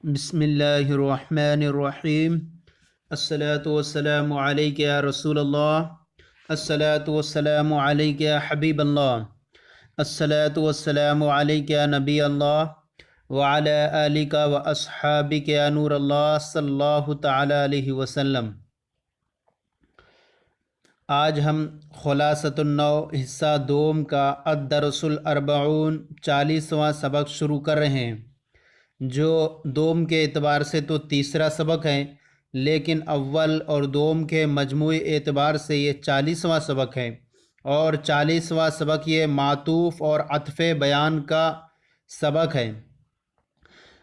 بسم اللہ الرحمن الرحیم۔ الصلاۃ والسلام علیک یا رسول اللہ، الصلاۃ والسلام علیک یا حبیب اللہ، الصلاۃ والسلام علیک یا نبی اللہ وعلی آلک و اصحابک یا نور اللہ صلی اللہ تعالی علیہ وسلم۔ آج ہم خلاصۃ النو حصہ دوم کا الدرس الاربعون 40واں سبق شروع کر رہے ہیں، جو دوم کے اعتبار سے تو تیسرا سبق ہے، لیکن اول اور دوم کے مجموعی اعتبار سے یہ 40واں سبق ہے، اور 40واں سبق یہ معطوف اور عطف بیان کا سبق ہے۔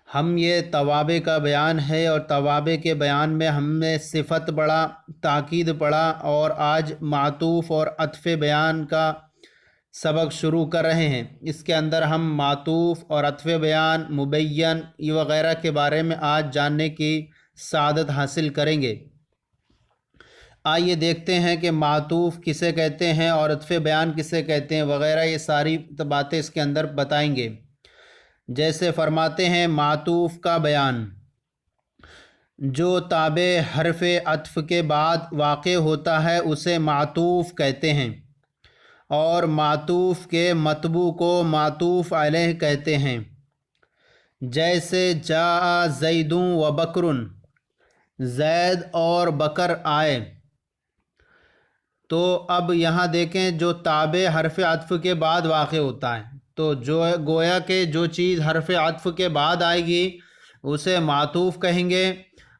ہم یہ توابع کا بیان ہے، اور توابع کے بیان میں ہم نے صفت پڑھا، تاکید پڑھا، اور آج معطوف اور عطف بیان کا سبق شروع کر رہے ہیں۔ اس کے اندر ہم معطوف اور عطف بیان، مبین وغیرہ کے بارے میں آج جاننے کی سعادت حاصل کریں گے۔ آئیے دیکھتے ہیں کہ معطوف کسے کہتے ہیں اور عطف بیان کسے کہتے ہیں وغیرہ، یہ ساری باتیں اس کے اندر بتائیں گے۔ جیسے فرماتے ہیں معطوف کا بیان، جو تابع حرف عطف کے بعد واقع ہوتا ہے اسے معطوف کہتے ہیں، اور معطوف کے متبوع کو معطوف علیہ کہتے ہیں۔ جیسے جاء زید و بکر، زید اور بکر آئے، تو اب یہاں دیکھیں جو تابع حرف عطف کے بعد واقع ہوتا ہے، تو جو گویا کہ جو چیز حرف عطف کے بعد آئے گی اسے معطوف کہیں گے،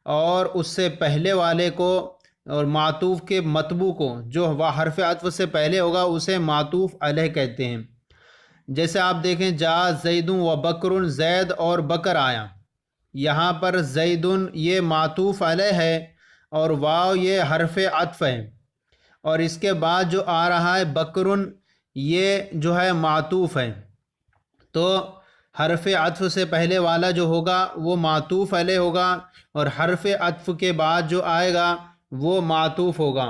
اور اس سے پہلے والے کو اور معطوف کے متبوع کو جو حرف عطف سے پہلے ہوگا اسے معطوف علیہ کہتے ہیں۔ جیسے آپ دیکھیں جاء زید و بکر، زید اور بکر آیا، یہاں پر زید یہ معطوف علیہ ہے اور واو یہ حرف عطف ہے، اور اس کے بعد جو آ رہا ہے بکر یہ جو ہے معطوف ہے، تو حرف عطف سے پہلے والا جو ہوگا وہ معطوف علیہ ہوگا، اور حرف عطف کے بعد جو آئے گا وہ معطوف ہوگا۔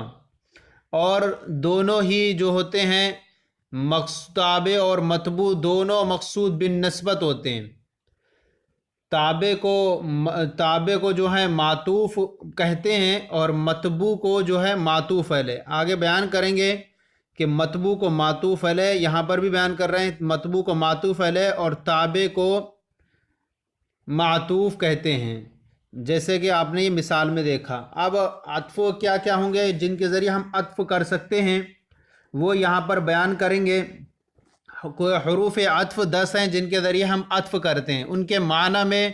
اور دونوں ہی جو ہوتے ہیں تابع اور متبوع دونوں مقصود بالنسبت ہوتے ہیں۔ تابع کو جو ہے معطوف کہتے ہیں، اور متبوع کو جو ہے معطوف علیہ۔ آگے بیان کریں گے کہ متبوع کو معطوف علیہ، یہاں پر بھی بیان کر رہے ہیں، متبوع کو معطوف علیہ اور تابع کو معطوف کہتے ہیں، جیسے کہ آپ نے یہ مثال میں دیکھا۔ اب عطف کیا کیا ہوں گے جن کے ذریعے ہم عطف کر سکتے ہیں، وہ یہاں پر بیان کریں گے۔ حروف عطف 10 ہیں جن کے ذریعے ہم عطف کرتے ہیں، ان کے معنی میں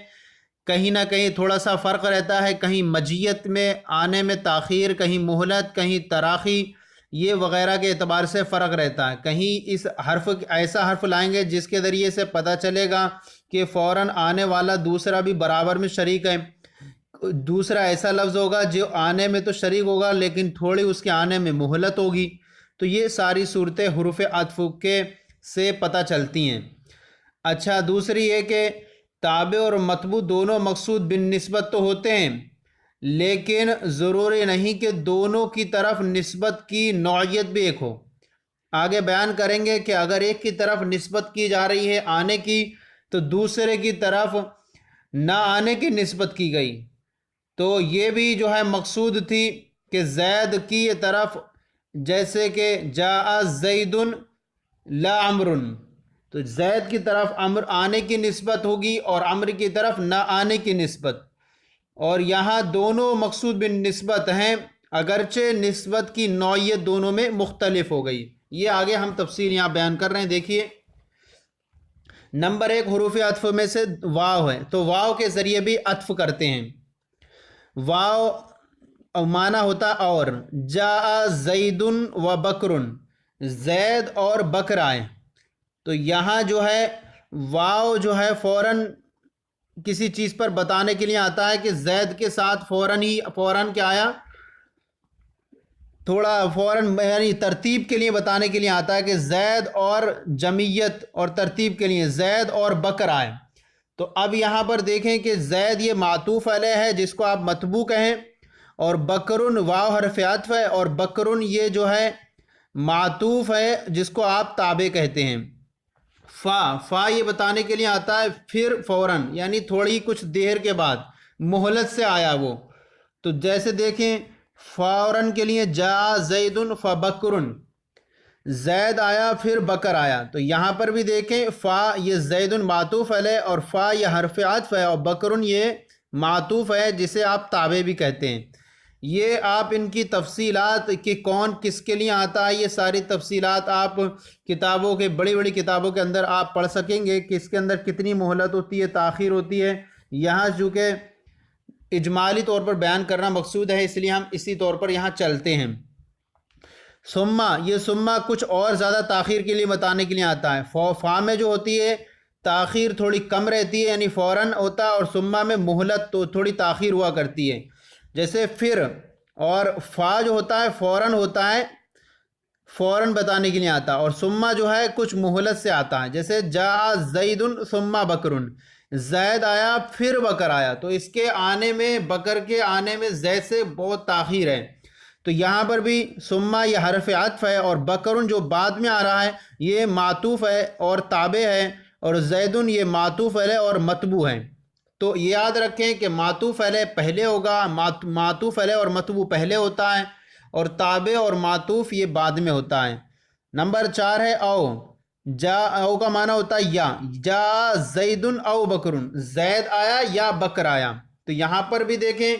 کہیں نہ کہیں تھوڑا سا فرق رہتا ہے، کہیں مجیت میں آنے میں تاخیر، کہیں مہلت، کہیں تراخی، یہ وغیرہ کے اعتبار سے فرق رہتا ہے۔ کہیں اس ایسا حرف لائیں گے جس کے ذریعے سے پتہ چلے گا کہ فوراً آنے والا دوسرا بھی برابر میں شریک ہے، دوسرا ایسا لفظ ہوگا جو آنے میں تو شریک ہوگا لیکن تھوڑی اس کے آنے میں مہلت ہوگی، تو یہ ساری صورتیں حروف عطف کے سے پتہ چلتی ہیں۔ اچھا، دوسری یہ کہ تابع اور متبوع دونوں مقصود بالنسبت تو ہوتے ہیں، لیکن ضروری نہیں کہ دونوں کی طرف نسبت کی نوعیت بھی ایک ہو۔ آگے بیان کریں گے کہ اگر ایک کی طرف نسبت کی جا رہی ہے آنے کی، تو دوسرے کی طرف نہ آنے کی نسبت کی گئی، تو یہ بھی جو ہے مقصود تھی کہ زید کی طرف، جیسے کہ جاء زید لا عمر، تو زید کی طرف آنے کی نسبت ہوگی اور عمر کی طرف نہ آنے کی نسبت، اور یہاں دونوں مقصود بالنسبت ہیں اگرچہ نسبت کی نوعیت دونوں میں مختلف ہو گئی۔ یہ آگے ہم تفصیل یہاں بیان کر رہے ہیں۔ دیکھیے نمبر 1 حروف عطف میں سے واو ہے، تو واو کے ذریعے بھی عطف کرتے ہیں۔ واو معنی ہوتا اور، جاء زید و بکر، زید اور بکر آئے، تو یہاں جو ہے واو جو ہے فوراً کسی چیز پر بتانے کے لیے آتا ہے کہ زید کے ساتھ فوراً کیا آیا، یعنی ترتیب کے لیے بتانے کے لیے آتا ہے کہ زید اور جمعیت اور ترتیب کے لیے زید اور بکر آئے۔ تو اب یہاں پر دیکھیں کہ زید یہ معطوف علیہ ہے جس کو آپ متبوع کہیں، اور بکرن واو حرف عطف ہے، اور بکرن یہ جو ہے معطوف ہے جس کو آپ تابع کہتے ہیں۔ فا یہ بتانے کے لیے آتا ہے پھر فوراً، یعنی تھوڑی کچھ دیر کے بعد، مہلت سے آیا وہ. تو جیسے دیکھیں فوراً کے لیے جا زید فبکر، زید آیا پھر بکر آیا. تو یہاں پر بھی دیکھیں فا یہ زید معطوف علیہ اور فا یہ حرف عطف ہے اور بکر یہ معطوف ہے جسے آپ تابع بھی کہتے ہیں. یہ آپ ان کی تفصیلات کہ کون کس کے لیے آتا ہے، یہ ساری تفصیلات آپ کتابوں کے بڑی بڑی کتابوں کے اندر آپ پڑھ سکیں گے کہ اس کے اندر کتنی مہلت ہوتی ہے، تاخیر ہوتی ہے. یہاں چونکہ اجمالی طور پر بیان کرنا مقصود ہے اس لیے ہم اسی طور پر یہاں چلتے ہیں. ثم، یہ ثم کچھ اور زیادہ تاخیر کے لیے بتانے کے لیے آتا ہے. فا میں جو ہوتی ہے تاخیر تھوڑی کم رہتی ہے، یعنی فوراً ہوتا ہے، اور ثم میں مہلت تو تھوڑی تاخیر ہوا کرتی ہے. جیسے پھر، اور فا جو ہوتا ہے فوراً ہوتا ہے، فوراً بتانے کے لیے آتا ہے، اور ثم جو ہے کچھ مہلت سے آتا ہے. جیسے جا زید ثم بکر، زید آیا پھر بکر آیا. تو اس کے آنے میں، بکر کے آنے میں زید سے بہت تاخیر ہے. تو یہاں پر بھی ثم یہ حرف عطف ہے اور بکرن جو بعد میں آ رہا ہے یہ معطوف ہے اور تابع ہے، اور زیدن یہ معطوف علیہ اور متبوع ہے. تو یاد رکھیں کہ معطوف علیہ پہلے ہوگا، معطوف علیہ اور متبوع پہلے ہوتا ہے، اور تابع اور معطوف یہ بعد میں ہوتا ہے. نمبر 4 ہے او. جا او کا معنی ہوتا ہے یا، جا زید او بکر، زید آیا یا بکر آیا. تو یہاں پر بھی دیکھیں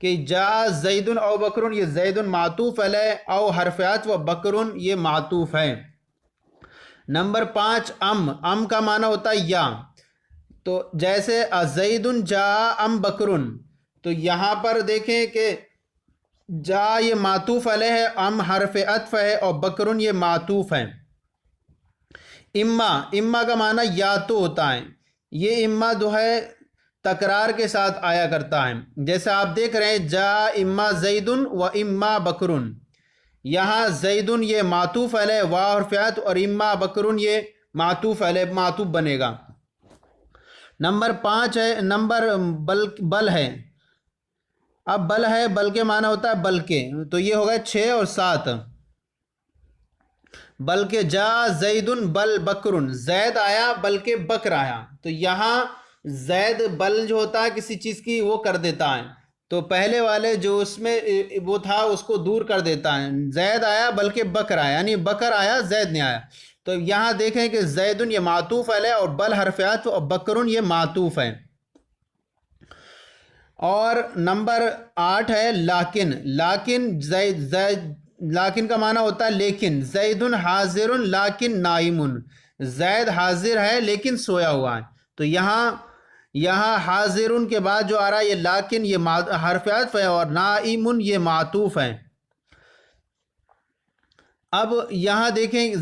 کہ جا زید او بکر، یہ زید معطوف علیہ، او حرف عطف و بکر یہ معطوف ہے. نمبر 5 ام کا معنی ہوتا ہے یا. تو جیسے زید جا ام بکر، تو یہاں پر دیکھیں کہ جا یہ معطوف علیہ ہے، ام حرف عطف ہے اور بکر یہ معطوف ہے. اما کا معنی یا تو ہوتا ہے. یہ اما جو ہے تکرار کے ساتھ آیا کرتا ہے. جیسے آپ دیکھ رہے ہیں جا اما زید و اما بکر، یہاں زید یہ معطوف علیہ واو حرف عطف اور اما بکر یہ معطوف علیہ معطوف بنے گا. نمبر 5 ہے نمبر بل ہے. اب بل ہے، بل کے معنی ہوتا ہے بلکہ، تو یہ ہوگا 6 اور 7. بلکہ جا زید بل بکر، زید آیا بلکہ بکر آیا. تو یہاں زید بل جو ہوتا ہے کسی چیز کی وہ کر دیتا ہے، تو پہلے والے جو اس میں وہ تھا اس کو دور کر دیتا ہے. زید آیا بلکہ بکر آیا، یعنی بکر آیا زید نہیں آیا. تو یہاں دیکھیں کہ زید یہ معطوف علیہ اور بل حرف عطف اور بکر یہ معطوف ہے. اور نمبر 8 ہے لاکن. لاکن کا معنی ہوتا ہے لیکن. زید حاضر لاکن نائم، زید حاضر ہے لیکن سویا ہوا ہے. تو یہاں حاضر کے بعد جو آ رہا ہے یہ لاکن یہ حرف عطف ہے اور نائم یہ معطوف ہے. اب یہاں دیکھیں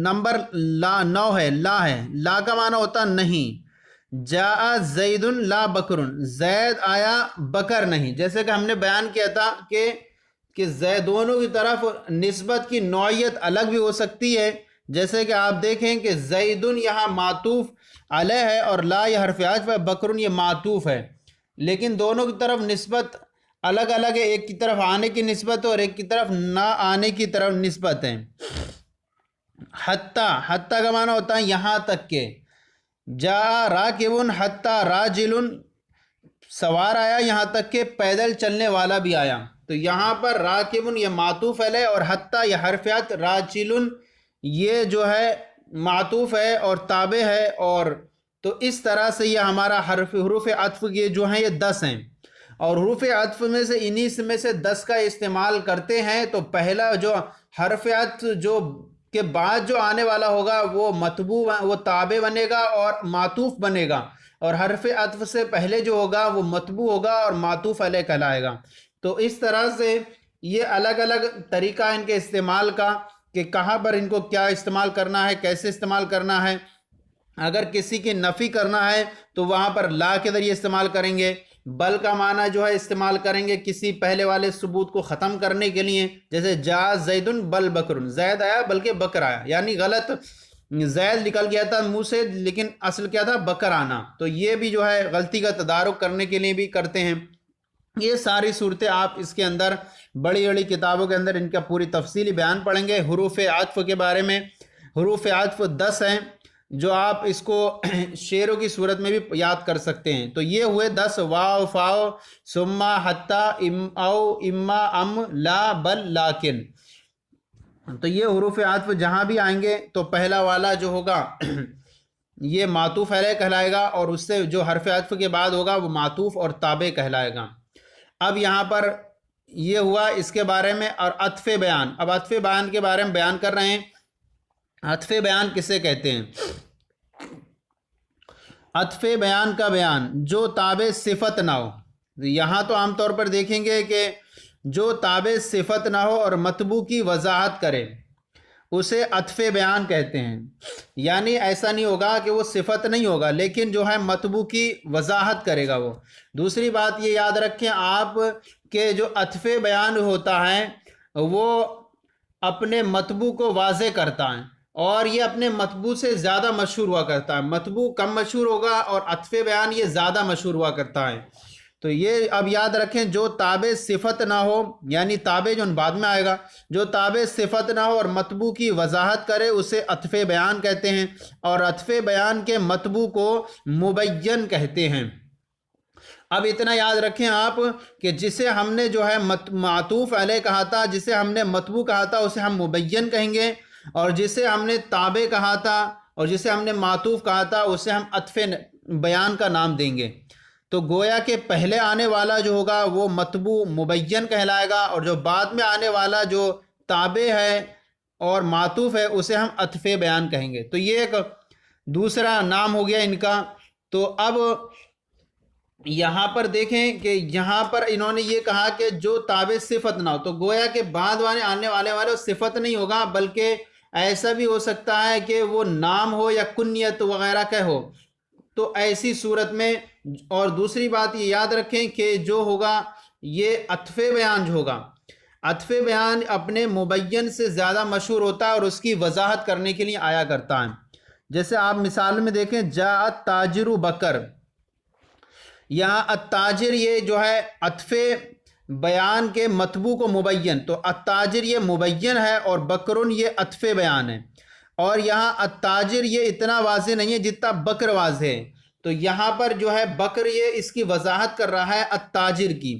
نمبر 9 ہے لا ہے. لا کا معنی ہوتا نہیں. جاء زید لا بکر، زید آیا بکر نہیں. جیسے کہ ہم نے بیان کیا تھا کہ زیدونوں کی طرف نسبت کی نوعیت الگ بھی ہو سکتی ہے. جیسے کہ آپ دیکھیں کہ زیدن یہاں معطوف علیہ ہے اور لا یہ حرف عطف ہے، بکر یہ معطوف ہے، لیکن دونوں کی طرف نسبت الگ الگ ہے. ایک کی طرف آنے کی نسبت اور ایک کی طرف نہ آنے کی طرف نسبت ہے. حتی کا معنی ہوتا ہے یہاں تک کہ. جا راکب حتی راجل، سوار آیا یہاں تک کہ پیدل چلنے والا بھی آیا. تو یہاں پر راکب یہ معطوف علیہ اور حتی یہ حرف عطف، راجل یہ جو ہے معطوف ہے اور تابع ہے. اور تو اس طرح سے یہ ہمارا حروف عطف یہ جو ہیں یہ 10 ہیں، اور حروف عطف میں سے انہی میں سے 10 کا استعمال کرتے ہیں. تو پہلا جو حرف عطف جو کے بعد جو آنے والا ہوگا وہ متبوع، وہ تابع بنے گا اور معطوف بنے گا، اور حرف عطف سے پہلے جو ہوگا وہ متبوع ہوگا اور معطوف علیہ کہلائے گا. تو اس طرح سے یہ الگ الگ طریقہ ان کے استعمال کا کہ کہاں پر ان کو کیا استعمال کرنا ہے، کیسے استعمال کرنا ہے. اگر کسی کی نفی کرنا ہے تو وہاں پر لا کے ذریعے استعمال کریں گے. بل کا معنی جو ہے استعمال کریں گے کسی پہلے والے ثبوت کو ختم کرنے کے لیے. جیسے جا زید بل بکر، زید آیا بلکہ بکر آیا، یعنی غلط زید نکل گیا تھا منہ سے لیکن اصل کیا تھا بکر آنا. تو یہ بھی جو ہے غلطی کا تدارک کرنے کے لیے بھی کرتے ہیں. یہ ساری صورتیں آپ اس کے اندر بڑی بڑی کتابوں کے اندر ان کا پوری تفصیلی بیان پڑھیں گے. حروف عطف کے بارے میں حروف عطف 10 ہیں. جو آپ اس کو شعروں کی صورت میں بھی یاد کر سکتے ہیں۔ تو یہ ہوئے 10 واو فاو ثم حتی ام او اما ام لا بل لیکن۔ تو یہ حروف عطف جہاں بھی آئیں گے تو پہلا والا جو ہوگا یہ معطوف علیہ کہلائے گا، اور اس سے جو حرف عطف کے بعد ہوگا وہ معطوف اور تابع کہلائے گا۔ اب یہاں پر یہ ہوا اس کے بارے میں، اور عطف بیان، اب عطف بیان کے بارے میں بیان کر رہے ہیں۔ عطف بیان کسے کہتے ہیں؟ عطف بیان کا بیان جو تابع صفت نہ ہو۔ یہاں تو عام طور پر دیکھیں گے کہ جو تابع صفت نہ ہو اور مطبوع کی وضاحت کرے اسے عطف بیان کہتے ہیں۔ یعنی ایسا نہیں ہوگا کہ وہ صفت نہیں ہوگا لیکن جو ہے مطبوع کی وضاحت کرے گا وہ۔ دوسری بات یہ یاد رکھیں آپ کہ جو عطف بیان ہوتا ہے وہ اپنے مطبوع کو واضح کرتا ہے، اور یہ اپنے مطبوع سے زیادہ مشہور ہوا کرتا ہے۔ مطبوع کم مشہور ہوگا اور عطف بیان یہ زیادہ مشہور ہوا کرتا ہے۔ تو یہ اب یاد رکھیں جو تابع صفت نہ ہو، یعنی تابع جو بعد میں آئے گا، جو تابع صفت نہ ہو اور مطبوع کی وضاحت کرے اسے عطف بیان کہتے ہیں، اور عطف بیان کے مطبوع کو مبین کہتے ہیں۔ اب اتنا یاد رکھیں آپ کہ جسے ہم نے جو ہے معطوف علیہ کہا تھا، جسے ہم نے مطبوع کہا تھا اسے ہم مبین کہیں گے، اور جسے ہم نے تابع کہا تھا اور جسے ہم نے معطوف کہا تھا اسے ہم عطف بیان کا نام دیں گے۔ تو گویا کہ پہلے آنے والا جو ہوگا وہ مطبوع مبین کہلائے گا، اور جو بعد میں آنے والا جو تابع ہے اور معطوف ہے اسے ہم عطف بیان کہیں گے۔ تو یہ ایک دوسرا نام ہو گیا ان کا۔ تو اب یہاں پر دیکھیں کہ یہاں پر انہوں نے یہ کہا کہ جو تابع صفت نہ ہو، تو گویا کہ بعد آنے والے صفت نہیں ہوگا، بلکہ ایسا بھی ہو سکتا ہے کہ وہ نام ہو یا کنیت وغیرہ کا ہو۔ تو ایسی صورت میں، اور دوسری بات یہ یاد رکھیں کہ جو ہوگا یہ عطف بیان جو ہوگا، عطف بیان اپنے مبین سے زیادہ مشہور ہوتا ہے اور اس کی وضاحت کرنے کے لیے آیا کرتا ہے۔ جیسے آپ مثال میں دیکھیں جاء التاجر بکر، یہاں التاجر یہ جو ہے عطف بیان کے مطبوع کو مبین، تو التاجر یہ مبین ہے اور بکرن یہ عطف بیان ہے، اور یہاں التاجر یہ اتنا واضح نہیں ہے جتنا بکر واضح ہے۔ تو یہاں پر جو ہے بکر یہ اس کی وضاحت کر رہا ہے التاجر کی۔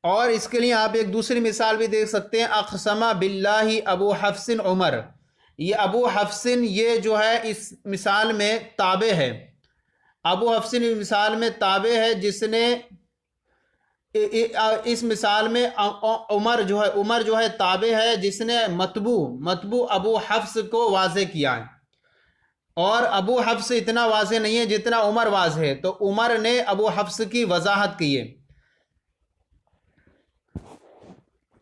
اور اس کے لیے آپ ایک دوسری مثال بھی دیکھ سکتے ہیں، اقسم باللہ ابو حفص عمر، یہ ابو حفص یہ جو ہے اس مثال میں تابع ہے۔ ابو حفص مثال میں تابع ہے، جس نے اس مثال میں عمر جو ہے تابع ہے جس نے مطبوع ابو حفص کو واضح کیا ہے، اور ابو حفص اتنا واضح نہیں ہے جتنا عمر واضح ہے، تو عمر نے ابو حفص کی وضاحت کی ہے۔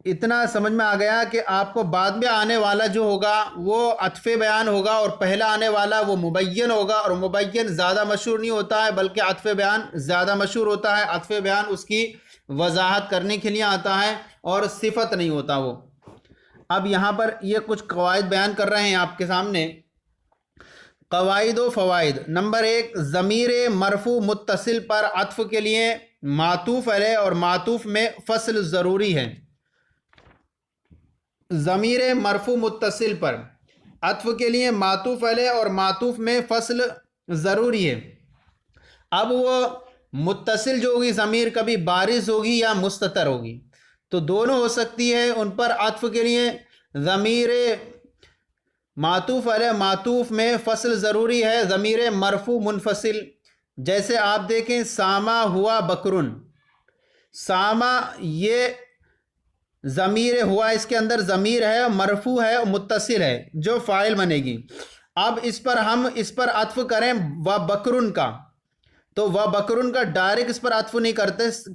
اتنا سمجھ میں آ گیا کہ آپ کو بعد میں آنے والا جو ہوگا وہ عطف بیان ہوگا، اور پہلا آنے والا وہ مبین ہوگا، اور مبین زیادہ مشہور نہیں ہوتا ہے بلکہ عطف بیان زیادہ مشہور ہوتا ہے۔ عطف بیان اس کی وضاحت کرنے کے لیے آتا ہے اور صفت نہیں ہوتا وہ۔ اب یہاں پر یہ کچھ قواعد بیان کر رہے ہیں آپ کے سامنے، قواعد و فوائد۔ نمبر 1، ضمیر مرفوع متصل پر عطف کے لیے معطوف علیہ اور معطوف میں فصل ضروری ہے۔ ضمیر مرفوع متصل پر عطف کے لیے معطوف علیہ اور معطوف میں فصل ضروری ہے۔ اب وہ متصل جو ہوگی ضمیر کبھی بارز ہوگی یا مستتر ہوگی، تو دونوں ہو سکتی ہے۔ ان پر عطف کے لیے ضمیر معطوف علیہ معطوف میں فصل ضروری ہے، ضمیر مرفوع منفصل۔ جیسے آپ دیکھیں ساما ہوا بکرن، ساما یہ ضمیر ہوا، اس کے اندر ضمیر ہے، مرفوع ہے، متصل ہے، جو فاعل بنے گی۔ اب ہم اس پر عطف کریں و بکرن کا، تو و بکرن کا ڈائریکٹ اس پر عطف نہیں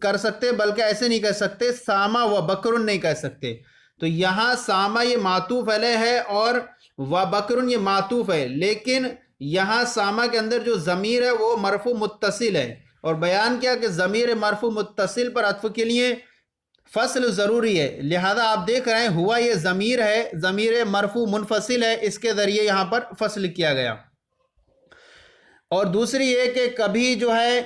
کر سکتے، بلکہ ایسے نہیں کہہ سکتے ساما و بکرن نہیں کہہ سکتے۔ تو یہاں ساما یہ معطوف علیہ ہے اور و بکرن یہ معطوف ہے، لیکن یہاں ساما کے اندر جو ضمیر ہے وہ مرفوع متصل ہے، اور بیان کیا کہ ضمیر مرفوع متصل پر عطف کے لیے فصل ضروری ہے، لہذا آپ دیکھ رہے ہیں ہوا یہ ضمیر ہے، ضمیر مرفوع منفصل ہے، اس کے ذریعے یہاں پر فصل کیا گیا۔ اور دوسری یہ کہ کبھی جو ہے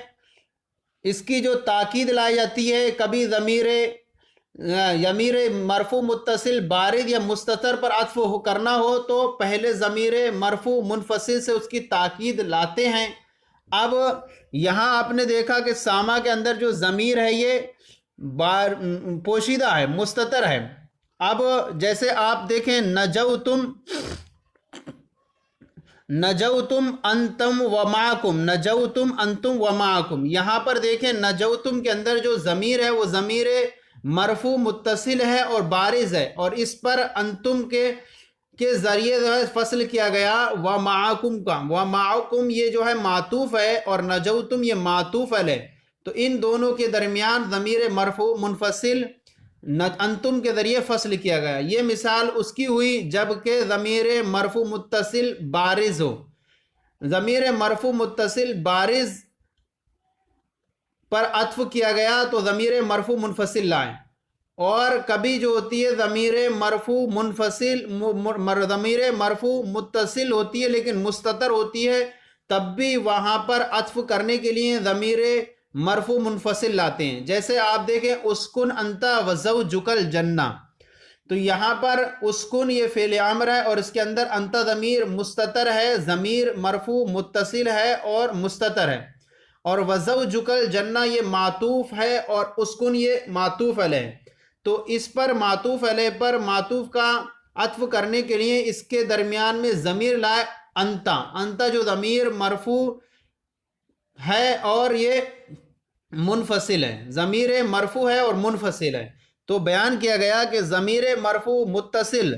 اس کی جو تاکید لائی جاتی ہے، کبھی ضمیر ضمیر مرفوع متصل بارز یا مستتر پر عطف کرنا ہو تو پہلے ضمیر مرفوع منفصل سے اس کی تاکید لاتے ہیں۔ اب یہاں آپ نے دیکھا کہ ساما کے اندر جو ضمیر ہے یہ پوشیدہ ہے، مستتر ہے۔ اب جیسے آپ دیکھیں نجوتم انتم ومعکم، نجوتم انتم ومعکم، یہاں پر دیکھیں نجوتم کے اندر جو ضمیر ہے وہ ضمیر مرفوع متصل ہے اور بارز ہے، اور اس پر انتم کے ذریعے جو ہے فصل کیا گیا ومعکم کا، ومعکم یہ جو ہے معطوف ہے اور نجوتم یہ معطوف ہے، تو ان دونوں کے درمیان ضمیر مرفوع منفصل انتم کے ذریعے فصل کیا گیا۔ یہ مثال اس کی ہوئی جب کہ ضمیر مرفوع متصل بارز ہو۔ ضمیر مرفوع متصل بارز پر عطف کیا گیا تو ضمیر مرفوع منفصل لائیں، اور کبھی جو ہوتی ہے ضمیر مرفوع متصل ہوتی ہے لیکن مستتر ہوتی ہے، تب بھی وہاں پر عطف کرنے کے لیے ضمیر مرفوع منفصل لاتے ہیں۔ جیسے آپ دیکھیں اسکن انت وزوجک الجنہ، تو یہاں پر اسکن یہ فعل امر ہے اور اس کے اندر انت ضمیر مستتر ہے، ضمیر مرفوع متصل ہے اور مستتر ہے، اور وزوجک الجنہ یہ معطوف ہے اور اسکن یہ معطوف علیہ، تو اس پر معطوف علیہ پر معطوف کا عطف کرنے کے لیے اس کے درمیان میں ضمیر لائے انت جو ضمیر مرفوع ہے اور یہ منفصل ہے، ضمیر مرفوع ہے اور منفصل ہے، تو بیان کیا گیا کہ ضمیر مرفوع متصل،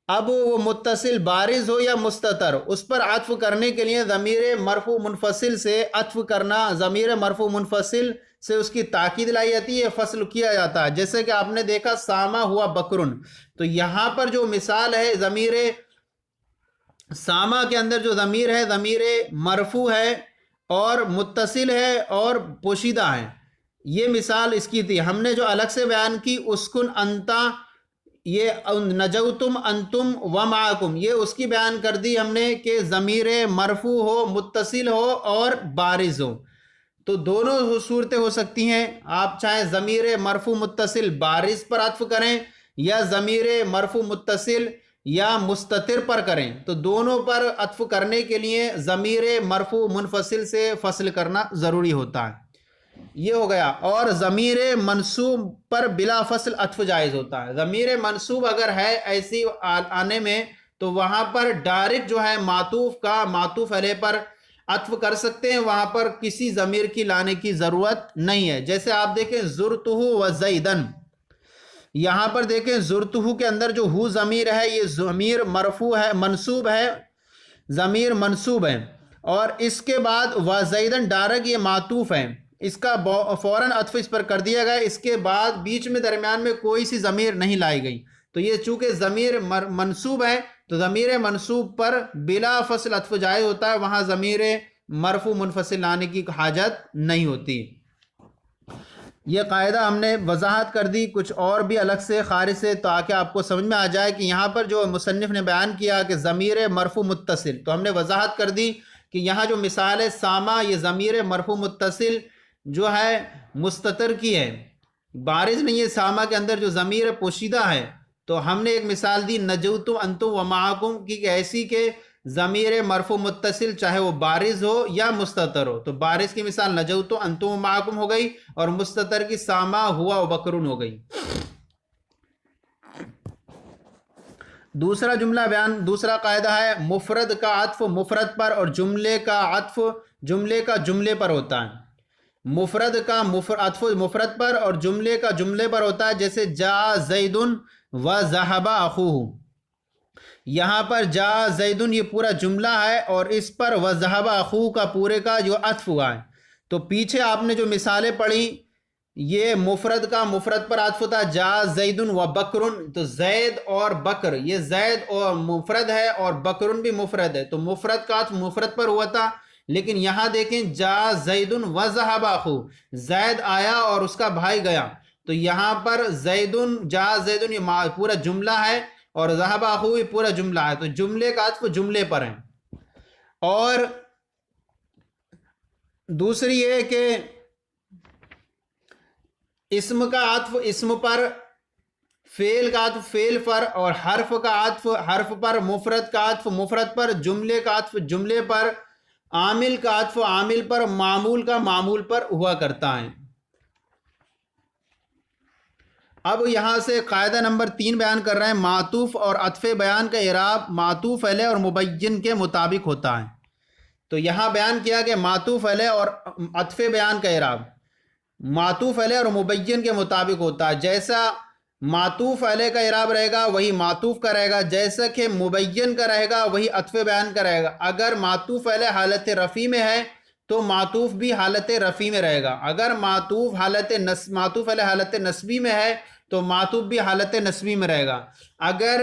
اب وہ متصل بارز ہو یا مستتر، اس پر عطف کرنے کے لیے ضمیر مرفوع منفصل سے عطف کرنا، ضمیر مرفوع منفصل سے اس کی تاکید لائی جاتی ہے، فصل کیا جاتا ہے۔ جیسے کہ آپ نے دیکھا ساما ہوا بکرن، تو یہاں پر جو مثال ہے ضمیر ساما کے اندر جو ضمیر ہے ضمیر مرفوع ہے اور متصل ہے اور پوشیدہ ہے، یہ مثال اس کی تھی۔ ہم نے جو الگ سے بیان کی اسکن انتا، یہ نجوتم انتم ومعکم، یہ اس کی بیان کر دی ہم نے کہ ضمیر مرفوع ہو، متصل ہو اور بارز ہو، تو دونوں صورتیں ہو سکتی ہیں۔ آپ چاہیں ضمیر مرفوع متصل بارز پر عطف کریں یا ضمیر مرفوع متصل یا مستتر پر کریں، تو دونوں پر عطف کرنے کے لیے ضمیر مرفوع منفصل سے فصل کرنا ضروری ہوتا ہے، یہ ہو گیا۔ اور ضمیر منصوب پر بلا فصل عطف جائز ہوتا ہے۔ ضمیر منصوب اگر ہے ایسی آنے میں تو وہاں پر ڈائریکٹ جو ہے معطوف کا معطوف علیہ پر عطف کر سکتے ہیں، وہاں پر کسی ضمیر کی لانے کی ضرورت نہیں ہے۔ جیسے آپ دیکھیں زرتہ وزیدن، یہاں پر دیکھیں زرتہ کے اندر جو ہو ضمیر ہے یہ ضمیر مرفوع ہے، منصوب ہے، ضمیر منصوب ہے، اور اس کے بعد وزیدن ڈائریکٹ یہ معطوف ہے، اس کا فوراً عطف اس پر کر دیا گیا، اس کے بعد بیچ میں درمیان میں کوئی سی ضمیر نہیں لائی گئی، تو یہ چونکہ ضمیر منصوب ہے تو ضمیر منصوب پر بلا فصل عطف جائز ہوتا ہے، وہاں ضمیر مرفوع منفصل لانے کی حاجت نہیں ہوتی۔ یہ قاعدہ ہم نے وضاحت کر دی کچھ اور بھی الگ سے خارج سے، تاکہ آپ کو سمجھ میں آ جائے کہ یہاں پر جو مصنف نے بیان کیا کہ ضمیر مرفوع متصل، تو ہم نے وضاحت کر دی کہ یہاں جو مثال ہے ساما، یہ ضمیر مرفوع متصل جو ہے مستتر کی ہے، بارز نہیں ہے، ساما کے اندر جو ضمیر پوشیدہ ہے، تو ہم نے ایک مثال دی نجوتم انتم ومعکم کی، ایسی کہ ضمیر مرفوع متصل چاہے وہ بارز ہو یا مستتر ہو، تو بارز کی مثال نجوتم انتم ومعکم ہو گئی اور مستتر کی ساما ہوا وبکرن ہو گئی۔ دوسرا جملہ بیان، دوسرا قاعدہ ہے مفرد کا عطف مفرد پر اور جملے کا عطف جملے کا جملے پر ہوتا ہے۔ مفرد کا عطف مفرد پر اور جملے کا جملے پر ہوتا ہے، جیسے جا زید و ذهب اخوہ، یہاں پر جا زیدن یہ پورا جملہ ہے اور اس پر وذهب اخوہ کا پورے کا جو عطف ہوا ہے، تو پیچھے آپ نے جو مثالیں پڑھی یہ مفرد کا مفرد پر عطف تھا، جا زیدن و بکرن، تو زید اور بکر، یہ زید اور مفرد ہے اور بکرن بھی مفرد ہے، تو مفرد کا عطف مفرد پر ہوا تھا، لیکن یہاں دیکھیں جا زیدن و ذهب اخوہ، زید آیا اور اس کا بھائی گیا، تو یہاں پر زیدن جا زیدن یہ پورا جملہ ہے اور ذهب اخوہ یہ پورا جملہ ہے، تو جملے کا عطف جملے پر ہے۔ اور دوسری یہ کہ اسم کا عطف اسم پر، فعل کا عطف فعل پر، اور حرف کا عطف حرف پر، مفرد کا عطف مفرد پر، جملے کا عطف جملے پر، عامل کا عطف عامل پر، معمول کا معمول پر ہوا کرتا ہے۔ اب یہاں سے قاعدہ نمبر 3 بیان کر رہے ہیں، معطوف اور عطف بیان کا اعراب معطوف علیہ اور مبین کے مطابق ہوتا ہے۔ تو یہاں بیان کیا کہ معطوف علیہ اور عطف بیان کا اعراب معطوف علیہ اور مبین کے مطابق ہوتا ہے۔ جیسا معطوف علیہ کا اعراب رہے گا وہی معطوف کا رہے گا، جیسا کہ مبین کا رہے گا وہی عطف بیان کا رہے گا۔ اگر معطوف علیہ حالت رفع میں ہے تو معطوف بھی حالت رفع میں رہے گا، اگر معطوف علیہ حالت نصبی میں ہے تو معطوف بھی حالت نصبی میں رہے گا، اگر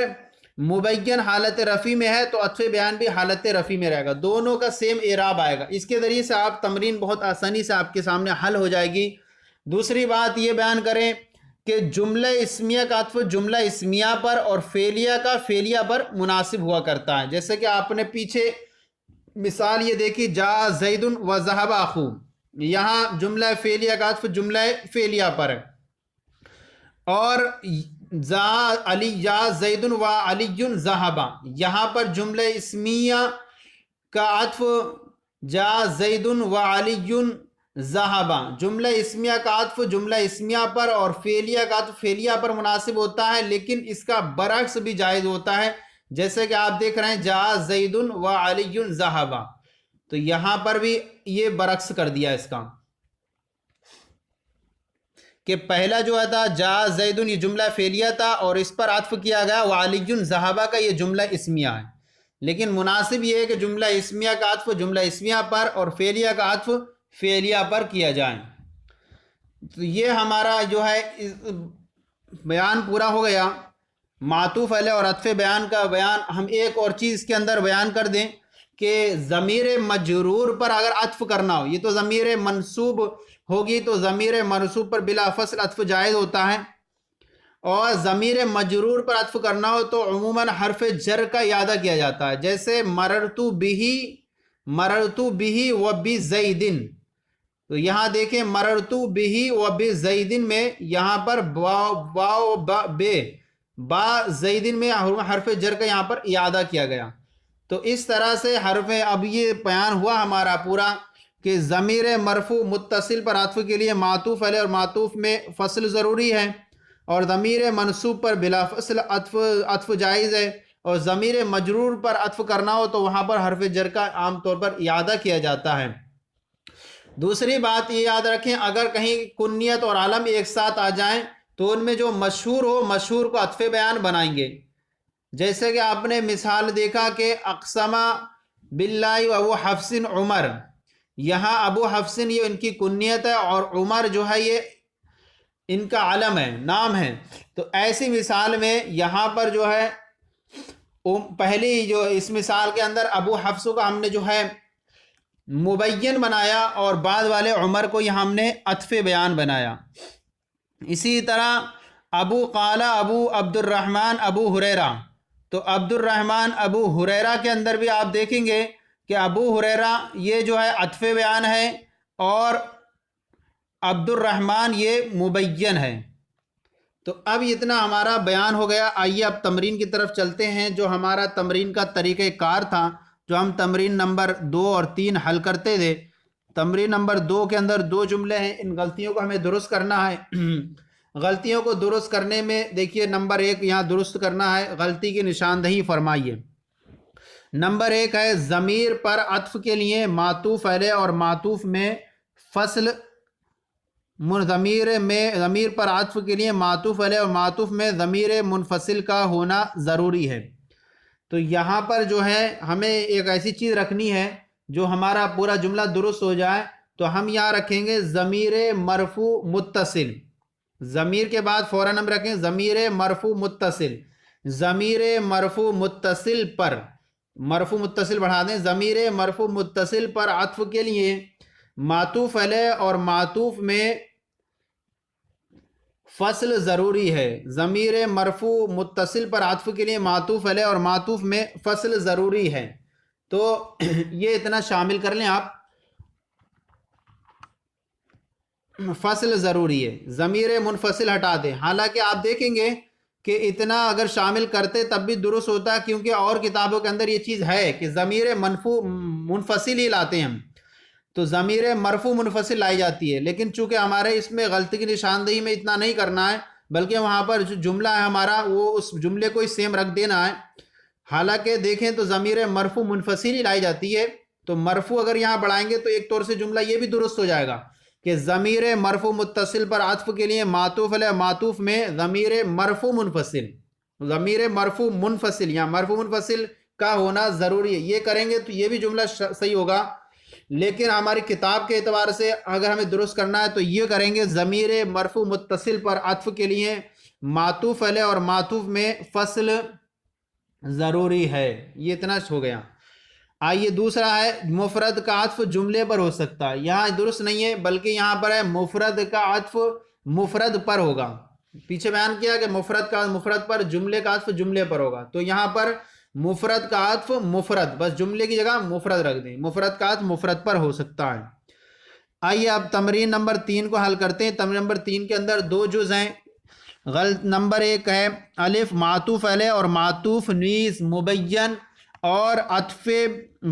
مبین حالت رفع میں ہے تو عطف بیان بھی حالت رفع میں رہے گا، دونوں کا سیم اعراب آئے گا۔ اس کے ذریعے سے آپ تمرین بہت آسانی سے آپ کے سامنے حل ہو جائے گی۔ دوسری بات یہ بیان کریں کہ جملہ اسمیہ کا عطف جملہ اسمیہ پر اور فعلیہ کا فعلیہ پر مناسب ہوا کرتا ہے۔ جیسے کہ آپ نے پیچھے مثال یہ دیکھی، جاء زید و ذهب اخو، یہاں جملہ فعلیہ کا عطف جملہ فعلیہ پر ہے، اور جاء زید و علی ذهب، یہاں پر جملہ اسمیہ کا عطف جاء زید و علی ذهب، جملہ اسمیہ کا عطف جملہ اسمیہ پر اور فعلیہ کا عطف فعلیہ پر مناسب ہوتا ہے، لیکن اس کا برعکس بھی جائز ہوتا ہے۔ جیسے کہ آپ دیکھ رہے ہیں جاء زید و علی ذهب، تو یہاں پر بھی یہ برعکس کر دیا اس کا، کہ پہلا جو تھا جاء زید یہ جملہ فعلیہ تھا اور اس پر عطف کیا گیا وعلی ذهب کا یہ جملہ اسمیہ ہے، لیکن مناسب یہ ہے کہ جملہ اسمیہ کا عطف جملہ اسمیہ پر اور فعلیہ کا عطف فعلیہ پر کیا جائے۔ تو یہ ہمارا جو ہے بیان پورا ہو گیا معطوف علیہ اور عطف بیان کا بیان۔ ہم ایک اور چیز کے اندر بیان کر دیں کہ ضمیر مجرور پر اگر عطف کرنا ہو، یہ تو ضمیر منصوب ہوگی تو ضمیر منصوب پر بلا فصل عطف جائز ہوتا ہے، اور ضمیر مجرور پر عطف کرنا ہو تو عموماً حرف جر کا اعادہ کیا جاتا ہے۔ جیسے مررت بہ و بزید، تو یہاں دیکھیں مررت بہ و بزید میں یہاں پر با زیدن میں حرف جر کا یہاں پر اعادہ کیا گیا۔ تو اس طرح سے اب یہ بیان ہوا ہمارا پورا کہ ضمیر مرفوع متصل پر عطف کے لیے معطوف علیہ اور معطوف میں فصل ضروری ہے، اور ضمیر منصوب پر بلا فصل عطف جائز ہے، اور ضمیر مجرور پر عطف کرنا ہو تو وہاں پر حرف جر کا عام طور پر اعادہ کیا جاتا ہے۔ دوسری بات یہ یاد رکھیں، اگر کہیں کنیت اور علم ایک ساتھ آ جائیں تو ان میں جو مشہور ہو مشہور کو عطف بیان بنائیں گے۔ جیسے کہ آپ نے مثال دیکھا کہ اقسم باللہ و ابو حفص عمر، یہاں ابو حفص یہ ان کی کنیت ہے اور عمر جو ہے یہ ان کا علم ہے، نام ہے۔ تو ایسی مثال میں یہاں پر جو ہے پہلی جو اس مثال کے اندر ابو حفص کا ہم نے جو ہے مبین بنایا اور بعد والے عمر کو یہاں ہم نے عطف بیان بنایا۔ اسی طرح ابو قال ابو عبد الرحمن ابو ہریرہ، تو عبد الرحمن ابو ہریرہ کے اندر بھی آپ دیکھیں گے کہ ابو ہریرہ یہ جو ہے عطف بیان ہے اور عبد الرحمن یہ مبین ہے۔ تو اب اتنا ہمارا بیان ہو گیا۔ آئیے اب تمرین کی طرف چلتے ہیں، جو ہمارا تمرین کا طریقہ کار تھا، جو ہم تمرین نمبر 2 اور 3 حل کرتے تھے۔ تمرین نمبر 2 کے اندر 2 جملے ہیں، ان غلطیوں کو ہمیں درست کرنا ہے۔ غلطیوں کو درست کرنے میں دیکھیے نمبر 1 یہاں درست کرنا ہے، غلطی کی نشاندہی فرمائیے۔ نمبر 1 ہے ضمیر پر عطف کے لیے معطوف علیہ اور معطوف میں فصل، ضمیر پر عطف کے لیے معطوف علیہ اور معطوف میں ضمیر منفصل کا ہونا ضروری ہے۔ تو یہاں پر جو ہے ہمیں ایک ایسی چیز رکھنی ہے جو ہمارا پورا جملہ درست ہو جائے، تو ہم یہاں رکھیں گے ضمیر مرفوع متصل، ضمیر کے بعد فوراً ہم رکھیں ضمیر مرفوع متصل، ضمیر مرفوع متصل پر، مرفوع متصل بڑھا دیں، ضمیر مرفوع متصل پر عطف کے لیے معطوف علیہ اور معطوف میں فصل ضروری ہے۔ ضمیر مرفوع متصل پر عطف کے لیے معطوف علیہ اور معطوف میں فصل ضروری ہے۔ تو یہ اتنا شامل کر لیں آپ۔ فصل ضروری ہے، ضمیر منفصل ہٹا دیں۔ حالانکہ آپ دیکھیں گے کہ اتنا اگر شامل کرتے تب بھی درست ہوتا، کیونکہ اور کتابوں کے اندر یہ چیز ہے کہ ضمیر منفصل ہی لاتے ہیں ہم، تو ضمیر مرفوع منفصل لائی جاتی ہے، لیکن چونکہ ہمارے اس میں غلطی کی نشاندہی میں اتنا نہیں کرنا ہے، بلکہ وہاں پر جو جملہ ہے ہمارا وہ اس جملے کو ہی سیم رکھ دینا ہے۔ حالانکہ دیکھیں تو ضمیر مرفوع منفصل ہی لائی جاتی ہے، تو مرفوع اگر یہاں بڑھائیں گے تو ایک طور سے جملہ یہ بھی درست ہو جائے گا کہ ضمیر مرفوع متصل پر عطف کے لیے معطوف علیہ معطوف میں ضمیر مرفوع منفصل، ضمیر مرفوع منفصل یا مرفوع منفصل کا ہونا ضروری ہے۔ یہ کریں گے تو یہ بھی جملہ صحیح ہوگا، لیکن ہماری کتاب کے اعتبار سے اگر ہمیں درست کرنا ہے تو یہ کریں گے ضمیر مرفوع متصل پر عطف کے لیے معطوف علیہ اور معطوف میں فصل ضروری ہے۔ یہ اتنا ہو گیا۔ آئیے دوسرا ہے مفرد کا عطف جملے پر ہو سکتا ہے، یہاں درست نہیں ہے، بلکہ یہاں پر ہے مفرد کا عطف مفرد پر ہوگا۔ پیچھے بیان کیا کہ مفرد پر، جملے کا عطف جملے پر ہوگا، تو یہاں پر مفرد کا عطف مفرد، بس جملے کی جگہ مفرد رکھ دیں، مفرد کا عطف مفرد پر ہو سکتا ہے۔ آئیے اب تمرین نمبر 3 کو حل کرتے ہیں۔ تمرین نمبر 3 کے اندر 2 جز ہیں۔ غلط نمبر 1 ہے الف معطوف علیہ اور معطوف نیز مبین اور عطف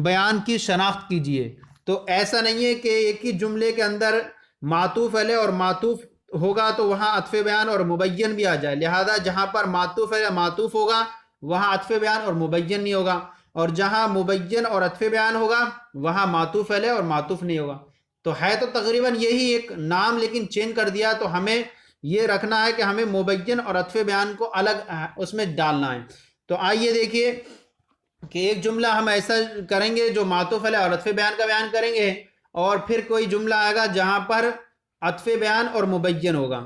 بیان کی شناخت کیجیے۔ تو ایسا نہیں ہے کہ ایک ہی جملے کے اندر معطوف علیہ اور معطوف ہوگا تو وہاں عطف بیان اور مبین بھی آ جائے، لہذا جہاں پر معطوف علیہ معطوف ہوگا وہاں عطف بیان اور مبین نہیں ہوگا، اور جہاں مبین اور عطف بیان ہوگا وہاں معطوف علیہ اور معطوف نہیں ہوگا۔ تو ہے تو تقریباً یہی ایک نام، لیکن چینج کر دیا، تو ہمیں یہ رکھنا ہے کہ ہمیں مبین اور عطف بیان کو الگ اس میں ڈالنا ہے۔ تو آئیے دیکھیے کہ ایک جملہ ہم ایسا کریں گے جو معطوف علیہ اور عطف بیان کا بیان کریں گے، اور پھر کوئی جملہ آئے گا جہاں پر عطف بیان اور مبین ہوگا۔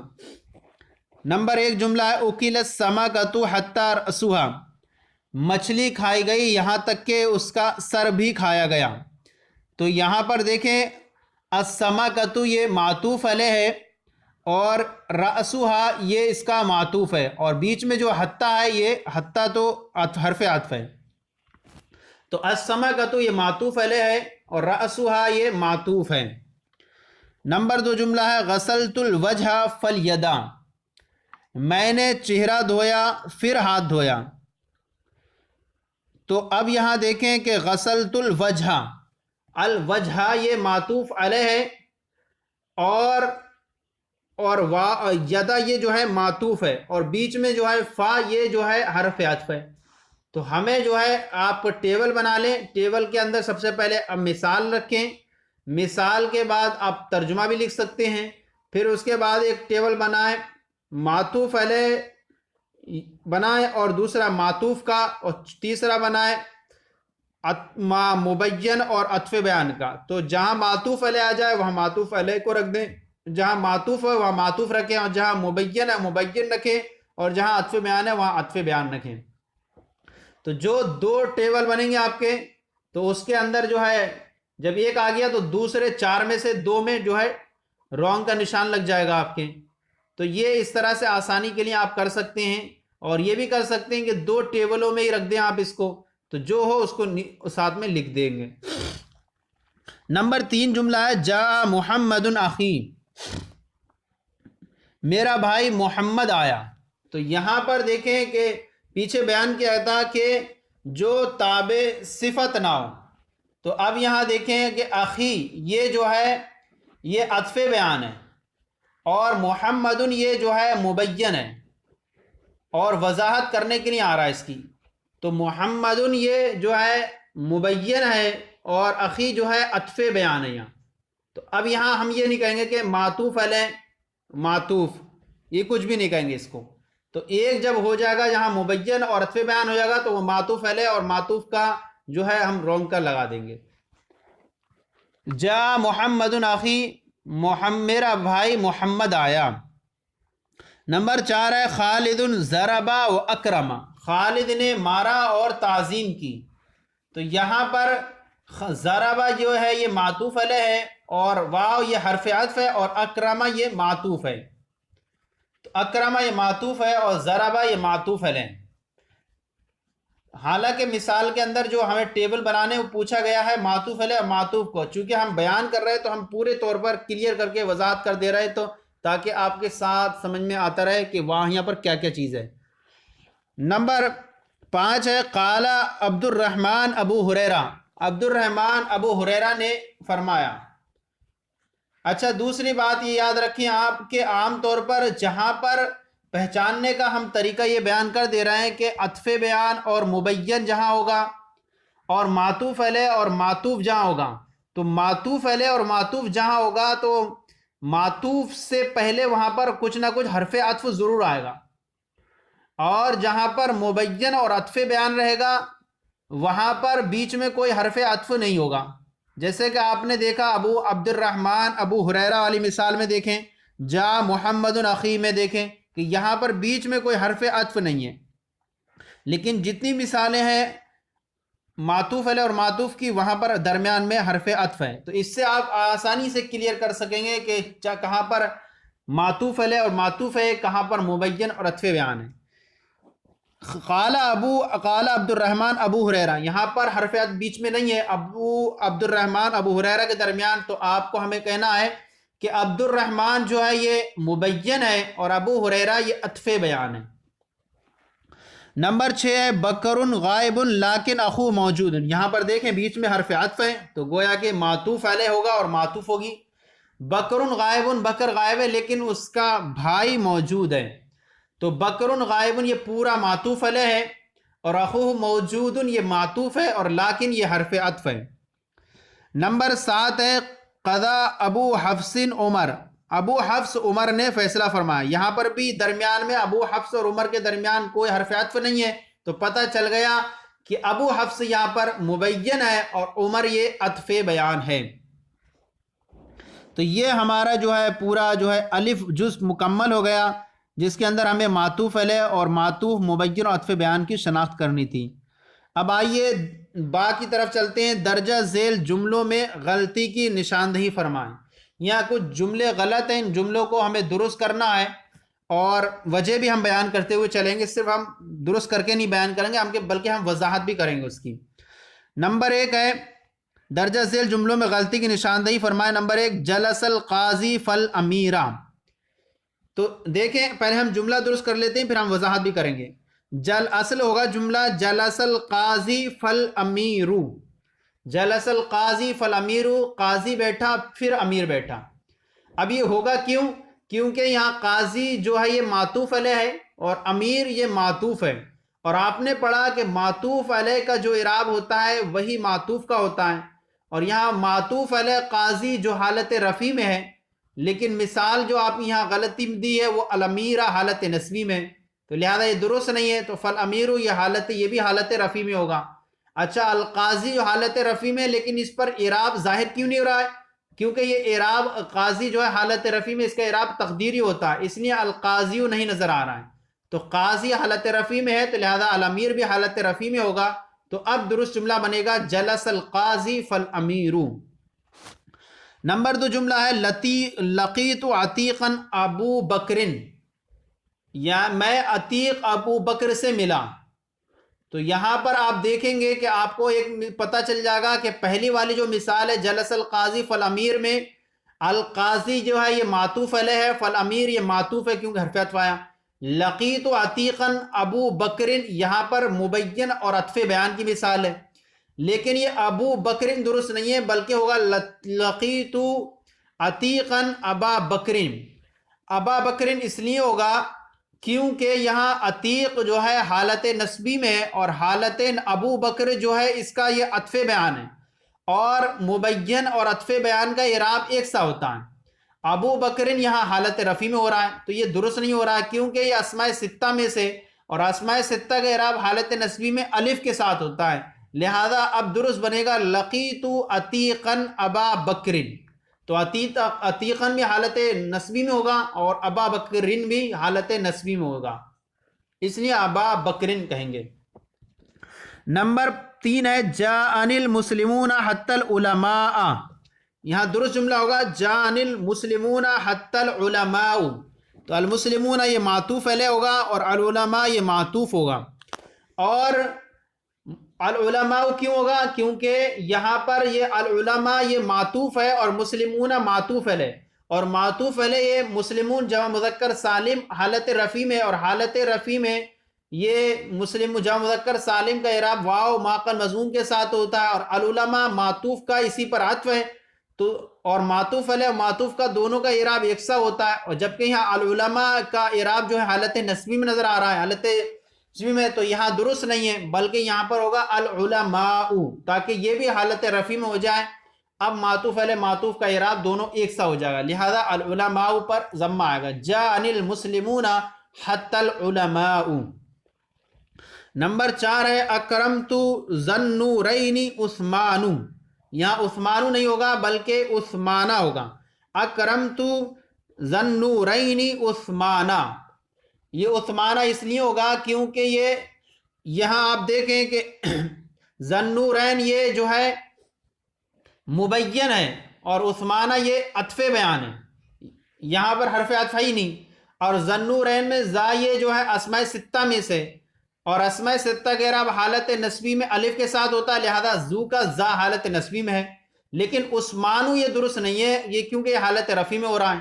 نمبر 1 جملہ ہے اکل السمکۃ حتی رأسها، مچھلی کھائی گئی یہاں تک کہ اس کا سر بھی کھایا گیا۔ تو یہاں پر دیکھیں السمکۃ یہ معطوف علیہ ہے اور رأسها یہ اس کا معطوف ہے، اور بیچ میں جو حتی ہے یہ حتی تو حرف عطف ہے، تو السمکۃ یہ معطوف علیہ ہے اور رأسها یہ معطوف ہے۔ نمبر 2 جملہ ہے غسلت الوجہ فالیدا، میں نے چہرہ دھویا پھر ہاتھ دھویا۔ تو اب یہاں دیکھیں کہ غسلت الوجہ، الوجہ یہ معطوف علیہ ہے، اور یدا یہ جو ہے معطوف ہے، اور بیچ میں جو ہے فا یہ جو ہے حرف عطف ہے۔ تو ہمیں جو ہے آپ ٹیبل بنا لیں، ٹیبل کے اندر سب سے پہلے اب مثال رکھیں، مثال کے بعد آپ ترجمہ بھی لکھ سکتے ہیں، پھر اس کے بعد ایک ٹیبل بنائیں، معطوف علیہ بنائیں اور دوسرا معطوف کا، اور تیسرا بنائیں مبین اور عطف بیان کا۔ تو جہاں معطوف علیہ آ جائے وہاں معطوف علیہ کو رکھ دیں، جہاں معطوف ہے وہاں معطوف رکھیں، اور جہاں مبین ہے مبین رکھیں، اور جہاں عطف بیان ہے وہاں عطف بیان رکھیں۔ تو جو 2 ٹیبل بنیں گے آپ کے، تو اس کے اندر جو ہے جب ایک آ گیا تو دوسرے 4 میں سے 2 میں جو ہے رونگ کا نشان لگ جائے گا آپ کے۔ تو یہ اس طرح سے آسانی کے لیے آپ کر سکتے ہیں، اور یہ بھی کر سکتے ہیں کہ 2 ٹیبلوں میں ہی رکھ دیں آپ اس کو، تو جو ہو اس کو ساتھ میں لکھ دیں گے۔ نمبر 3 جملہ ہے جاء محمد اخی، میرا بھائی محمد آیا۔ تو یہاں پر دیکھیں کہ پیچھے بیان کیا تھا کہ جو تابع صفت نہ ہو، تو اب یہاں دیکھیں کہ اخی یہ جو ہے یہ عطف بیان ہے، اور محمد یہ جو ہے مبین ہے، اور وضاحت کرنے کے لیے آ رہا ہے اس کی۔ تو محمد یہ جو ہے مبین ہے اور اخی جو ہے عطف بیان ہے یہاں۔ تو اب یہاں ہم یہ نہیں کہیں گے کہ معطوف علیہ معطوف، یہ کچھ بھی نہیں کہیں گے اس کو۔ تو ایک جب ہو جائے گا جہاں مبین اور عطف بیان ہو جائے گا تو وہ معطوف علیہ اور معطوف کا جو ہے ہم رونگ کا لگا دیں گے۔ جاء محمد اخی، میرا بھائی محمد آیا۔ نمبر 4 ہے خالد ضرب و اکرم، خالد نے مارا اور تعظیم کی۔ تو یہاں پر ضرب جو ہے یہ معطوف علیہ ہے، اور واو یہ حرف عطف ہے، اور اکرم یہ معطوف ہے۔ تو اکرم یہ معطوف ہے اور ضرب یہ معطوف علیہ۔ حالانکہ مثال کے اندر جو ہمیں ٹیبل بنانے وہ پوچھا گیا ہے معطوف علیہ اور معطوف کو، چونکہ ہم بیان کر رہے ہیں تو ہم پورے طور پر کلیئر کر کے وضاحت کر دے رہے ہیں، تو تاکہ آپ کے ساتھ سمجھ میں آتا رہے کہ وہاں یہاں پر کیا کیا چیز ہے۔ نمبر 5 ہے قال عبد الرحمن ابو ہریرہ، عبد الرحمن ابو ہریرہ نے فرمایا۔ اچھا، دوسری بات یہ یاد رکھیں آپ کہ عام طور پر جہاں پر پہچاننے کا ہم طریقہ یہ بیان کر دے رہے ہیں کہ عطف بیان اور مبین جہاں ہوگا اور معطوف علیہ اور معطوف جہاں ہوگا، تو معطوف علیہ اور معطوف جہاں ہوگا تو معطوف سے پہلے وہاں پر کچھ نہ کچھ حرف عطف ضرور آئے گا، اور جہاں پر مبین اور عطف بیان رہے گا وہاں پر بیچ میں کوئی حرف عطف نہیں ہوگا۔ جیسے کہ آپ نے دیکھا ابو عبد الرحمن ابو ہریرہ والی مثال میں دیکھیں، جا محمد اخی میں دیکھیں کہ یہاں پر بیچ میں کوئی حرف عطف نہیں ہے، لیکن جتنی مثالیں ہیں معطوف علیہ اور معطوف کی وہاں پر درمیان میں حرف عطف ہے، تو اس سے آپ آسانی سے کلیئر کر سکیں گے کہ کہاں پر معطوف علیہ اور معطوف ہے، کہاں پر مبین اور عطف بیان ہے۔ قال عبد الرحمن ابو ہریرہ، یہاں پر حرف عطف بیچ میں نہیں ہے ابو عبد الرحمن ابو ہریرہ کے درمیان، تو آپ کو ہمیں کہنا ہے کہ عبد الرحمن جو ہے یہ مبین ہے اور ابو ہریرہ یہ عطف بیان ہے۔ نمبر 6 ہے بکر غائب لیکن اخو موجود، یہاں پر دیکھیں بیچ میں حرف عطف ہے تو گویا کہ معطوف علیہ ہوگا اور معطوف ہوگی۔ بکر غائب، بکر غائب ہے لیکن اس کا بھائی موجود ہے، تو بکر غائب یہ پورا معطوف علیہ ہے اور اخوہ موجود یہ معطوف ہے اور لیکن یہ حرف عطف ہے۔ نمبر 7 ہے قضا ابو حفص عمر، ابو حفص عمر نے فیصلہ فرمایا، یہاں پر بھی درمیان میں ابو حفص اور عمر کے درمیان کوئی حرف عطف نہیں ہے، تو پتہ چل گیا کہ ابو حفص یہاں پر مبین ہے اور عمر یہ عطف بیان ہے۔ تو یہ ہمارا جو ہے پورا جو ہے الف جز مکمل ہو گیا، جس کے اندر ہمیں معطوف علیہ اور معطوف مبین اور عطف بیان کی شناخت کرنی تھی۔ اب آئیے با کی طرف چلتے ہیں، درجہ ذیل جملوں میں غلطی کی نشاندہی فرمائیں۔ یہاں کچھ جملے غلط ہیں، ان جملوں کو ہمیں درست کرنا ہے اور وجہ بھی ہم بیان کرتے ہوئے چلیں گے، صرف ہم درست کر کے نہیں بیان کریں گے بلکہ ہم وضاحت بھی کریں گے اس کی۔ نمبر 1 ہے درجہ ذیل جملوں میں غلطی کی نشاندہی فرمائے۔ نمبر 1 جلس القاضی فالامیرہ، تو دیکھیں پہلے ہم جملہ درست کر لیتے ہیں پھر ہم وضاحت بھی کریں گے۔ اصل ہوگا جملہ جلس القاضی فالامیر، جلس القاضی فالامیر، قاضی بیٹھا پھر امیر بیٹھا۔ اب یہ ہوگا کیوں؟ کیونکہ یہاں قاضی جو ہے یہ معطوف علیہ ہے اور امیر یہ معطوف ہے، اور آپ نے پڑھا کہ معطوف علیہ کا جو اعراب ہوتا ہے وہی معطوف کا ہوتا ہے، اور یہاں معطوف علیہ قاضی جو حالت رفع میں ہے، لیکن مثال جو آپ یہاں غلطی دی ہے وہ الامیرہ حالت نصبی میں، تو لہذا یہ درست نہیں ہے، تو فالامیر یہ بھی حالت رفع میں ہوگا۔ اچھا، القاضی جو حالت رفع میں، لیکن اس پر اعراب ظاہر کیوں نہیں ہو رہا ہے؟ کیونکہ یہ اعراب قاضی جو ہے حالت رفع میں، اس کا اعراب تقدیری ہوتا ہے، اس لیے القاضی نہیں نظر آ رہا ہے، تو قاضی حالت رفع میں ہے تو لہذا الامیر بھی حالت رفع میں ہوگا، تو اب درست جملہ بنے گا جلس القاضی فالامیر۔ نمبر 2 جملہ ہے لقیت عتیقا ابو بکرن، یا میں عتیق ابو بکر سے ملا، تو یہاں پر آپ دیکھیں گے کہ آپ کو ایک پتہ چل جائے گا کہ پہلی والی جو مثال ہے جلس القاضی فالامیر میں، القاضی جو ہے یہ معطوف علیہ ہے، فالامیر یہ معطوف ہے کیونکہ حرف عطف آیا۔ لقیت عتیقا ابو بکرن یہاں پر مبین اور عطف بیان کی مثال ہے، لیکن یہ ابو بکرن درست نہیں ہے بلکہ ہوگا لقیت عتیقا ابا بکرن۔ ابا بکرن اس لیے ہوگا کیونکہ یہاں عتیق جو ہے حالت نسبی میں ہے اور حالت ابو بکر جو ہے اس کا یہ عطف بیان ہے، اور مبین اور عطف بیان کا اعراب ایک سا ہوتا ہے۔ ابو بکرن یہاں حالت رفع میں ہو رہا ہے تو یہ درست نہیں ہو رہا ہے کیونکہ یہ اسماء ستہ میں سے، اور اسماء ستہ کا اعراب حالت نسبی میں الف کے ساتھ ہوتا ہے، لہذا اب درست بنے گا لقیت عتیقا ابا بکرن، تو عتیقاً بھی حالت نسبی میں ہوگا اور ابا بکرن بھی حالت نسبی میں ہوگا، اس لیے ابا بکرن کہیں گے۔ نمبر 3 ہے جاءن المسلمون حتی العلماء، یہاں درست جملہ ہوگا جاءن المسلمون حتی العلماء، تو المسلمون یہ معطوف علیہ ہوگا اور العلماء یہ معطوف ہوگا، اور العلماء کیوں ہوگا؟ کیونکہ یہاں پر یہ العلماء یہ معطوف ہے اور مسلمون معطوف علیہ، اور معطوف علیہ یہ مسلمون جمع مذکر سالم حالت رفع میں، اور حالت رفع میں یہ مسلم جمع مذکر سالم کا اعراب واو ماقل مضموم کے ساتھ ہوتا ہے، اور العلماء معطوف کا اسی پر عطف ہے، تو اور معطوف علیہ اور معطوف کا دونوں کا اعراب یکساں ہوتا ہے، اور جبکہ یہاں العلماء کا اعراب جو ہے حالت نصبی میں نظر آ رہا ہے، حالت نصبی میں، تو یہاں درست نہیں ہے، بلکہ یہاں پر ہوگا العلماء، تاکہ یہ بھی حالت رفع میں ہو جائے۔ اب معطوف علیہ معطوف کا اعراب دونوں ایک سا ہو جائے گا، لہذا العلماء پر ضمہ آئے گا، جاءنی المسلمون حتی العلماء۔ نمبر 4 ہے اکرمت ذی-النورین عثمان، یہاں عثمان نہیں ہوگا بلکہ عثمانہ ہوگا، اکرمت ذی-النورین عثمانہ، یہ عثمانہ اس لیے ہوگا کیونکہ یہ یہاں آپ دیکھیں کہ ذی-النورین یہ جو ہے مبین ہے، اور عثمانہ یہ عطف بیان ہے، یہاں پر حرف عطف ہی نہیں، اور ذی-النورین میں ذا یہ جو ہے اسماء ستہ میں سے، اور اسماء ستہ کے اعراب حالت نصبی میں الف کے ساتھ ہوتا ہے، لہذا ذو کا ذا حالت نصبی میں ہے، لیکن عثمانو یہ درست نہیں ہے، یہ کیونکہ یہ حالت رفع میں ہو رہا ہے،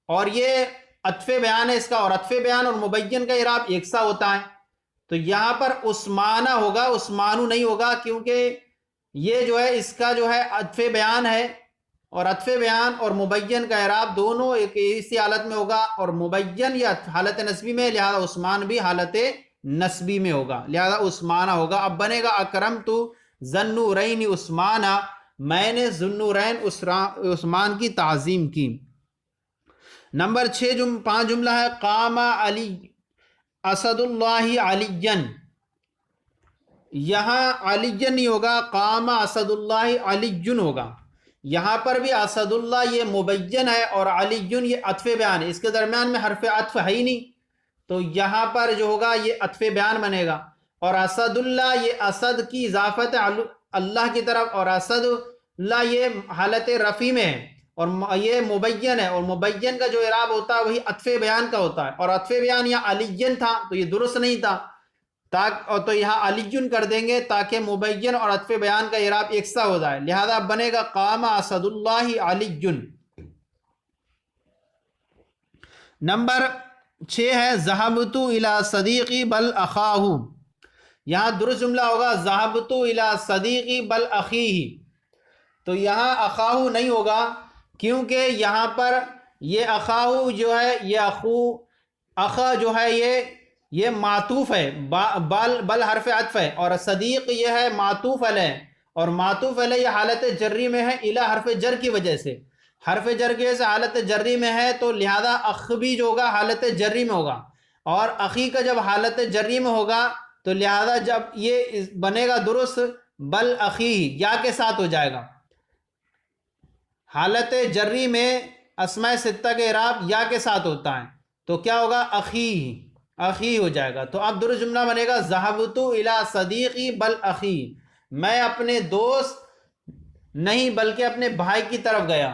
اور یہ عطف بیان ہے اس کا، اور عطف بیان اور مبین کا اعراب ایک سا ہوتا ہے، تو یہاں پر عثمانہ ہوگا، عثمانو نہیں ہوگا، کیونکہ یہ جو ہے اس کا جو ہے عطف بیان ہے، اور عطف بیان اور مبین کا اعراب دونوں ایک اسی حالت میں ہوگا، اور مبین یا حالت نصبی میں، لہذا عثمان بھی حالت نصبی میں ہوگا، لہذا عثمانہ ہوگا۔ اب بنے گا اکرمت ذی-النورین عثمانہ، میں نے ذی-النورین عثمان کی تعظیم کی۔ نمبر 5 جملہ ہے قام علی اسد اللہ علی، یہاں علی نہیں ہوگا، قام اسد اللہ علی ہوگا، یہاں پر بھی اسد اللہ یہ مبین ہے اور علی یہ عطف بیان ہے، اس کے درمیان میں حرف عطف ہے ہی نہیں، تو یہاں پر جو ہوگا یہ عطف بیان بنے گا، اور اسد اللہ یہ اسد کی اضافت اللہ کی طرف، اور اسد اللہ یہ حالت رفع میں ہے، اور یہ مبین ہے، اور مبین کا جو اعراب ہوتا ہے وہی عطف بیان کا ہوتا ہے، اور عطف بیان یہاں علی تھا تو یہ درست نہیں تھا، تو یہاں علی کر دیں گے تاکہ مبین اور عطف بیان کا اعراب ایک سا ہو جائے، لہذا بنے گا قام اسد اللہ علی۔ نمبر 6 ہے ذهبت الى صدیقی بل اخاہ، یہاں درست جملہ ہوگا ذهبت الى صدیقی بل اخیہ، تو یہاں اخاہ نہیں ہوگا کیونکہ یہاں پر یہ اخاہ جو ہے یہ اخا جو ہے یہ معطوف ہے، بل حرف عطف ہے، اور صدیق یہ ہے معطوف علیہ، اور معطوف علیہ یہ حالت جری میں ہے الہ حرف جر کی وجہ سے، حرف جر کی وجہ سے حالت جری میں ہے، تو لہذا اخ بھی جو ہوگا حالت جری میں ہوگا، اور اخی کا جب حالت جری میں ہوگا تو لہذا جب یہ بنے گا درست بل اخی یا کے ساتھ ہو جائے گا، حالت جری میں اسماء ستہ کے اعراب یا کے ساتھ ہوتا ہے، تو کیا ہوگا اخی ہو جائے گا، تو اب درست جملہ بنے گا ذهبت الى صدیقی بل اخی، میں اپنے دوست نہیں بلکہ اپنے بھائی کی طرف گیا،